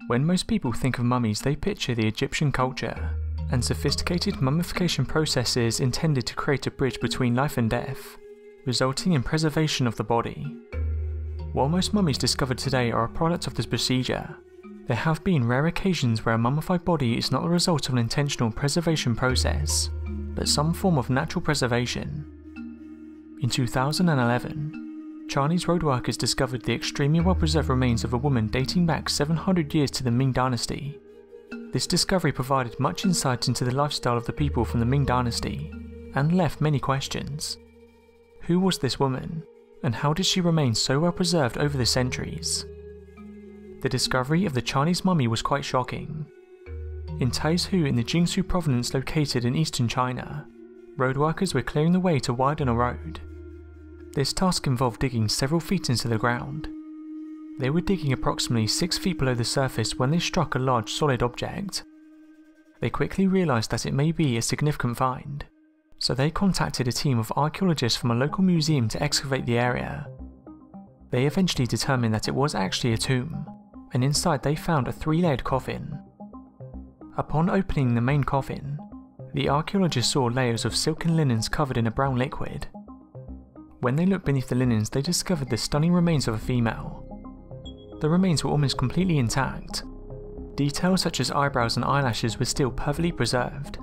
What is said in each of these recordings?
When most people think of mummies, they picture the Egyptian culture and sophisticated mummification processes intended to create a bridge between life and death, resulting in preservation of the body. While most mummies discovered today are a product of this procedure, there have been rare occasions where a mummified body is not the result of an intentional preservation process, but some form of natural preservation. In 2011, Chinese road workers discovered the extremely well-preserved remains of a woman dating back 700 years to the Ming Dynasty. This discovery provided much insight into the lifestyle of the people from the Ming Dynasty, and left many questions. Who was this woman, and how did she remain so well preserved over the centuries? The discovery of the Chinese mummy was quite shocking. In Taizhou in the Jiangsu Province located in eastern China, road workers were clearing the way to widen a road. This task involved digging several feet into the ground. They were digging approximately 6 feet below the surface when they struck a large solid object. They quickly realised that it may be a significant find, so they contacted a team of archaeologists from a local museum to excavate the area. They eventually determined that it was actually a tomb, and inside they found a 3-layered coffin. Upon opening the main coffin, the archaeologists saw layers of silken linens covered in a brown liquid. When they looked beneath the linens, they discovered the stunning remains of a female. The remains were almost completely intact. Details such as eyebrows and eyelashes were still perfectly preserved.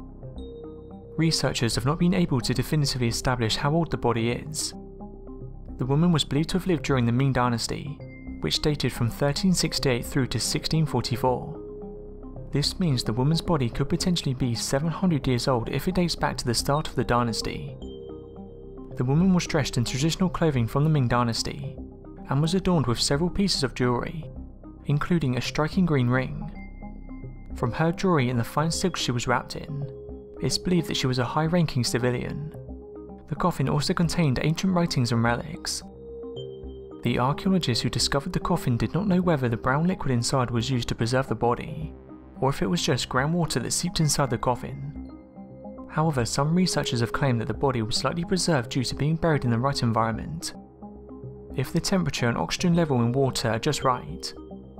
Researchers have not been able to definitively establish how old the body is. The woman was believed to have lived during the Ming Dynasty, which dated from 1368 through to 1644. This means the woman's body could potentially be 700 years old if it dates back to the start of the dynasty. The woman was dressed in traditional clothing from the Ming Dynasty, and was adorned with several pieces of jewellery, including a striking green ring. From her jewellery and the fine silk she was wrapped in, it's believed that she was a high-ranking civilian. The coffin also contained ancient writings and relics. The archaeologists who discovered the coffin did not know whether the brown liquid inside was used to preserve the body, or if it was just groundwater that seeped inside the coffin. However, some researchers have claimed that the body was slightly preserved due to being buried in the right environment. If the temperature and oxygen level in water are just right,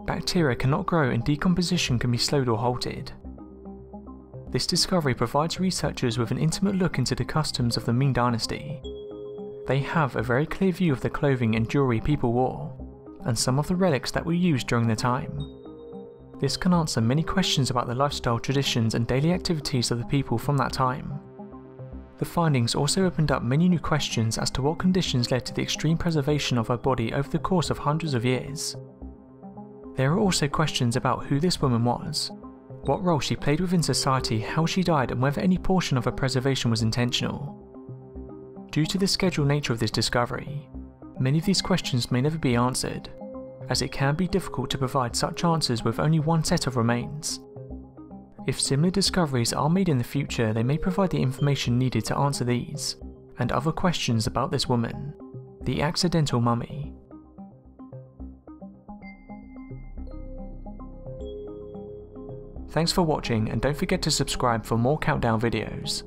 bacteria cannot grow and decomposition can be slowed or halted. This discovery provides researchers with an intimate look into the customs of the Ming Dynasty. They have a very clear view of the clothing and jewellery people wore, and some of the relics that were used during their time. This can answer many questions about the lifestyle, traditions and daily activities of the people from that time. The findings also opened up many new questions as to what conditions led to the extreme preservation of her body over the course of hundreds of years. There are also questions about who this woman was, what role she played within society, how she died, and whether any portion of her preservation was intentional. Due to the scheduled nature of this discovery, many of these questions may never be answered, as it can be difficult to provide such answers with only one set of remains. If similar discoveries are made in the future, they may provide the information needed to answer these, and other questions about this woman, the accidental mummy. Thanks for watching, and don't forget to subscribe for more countdown videos.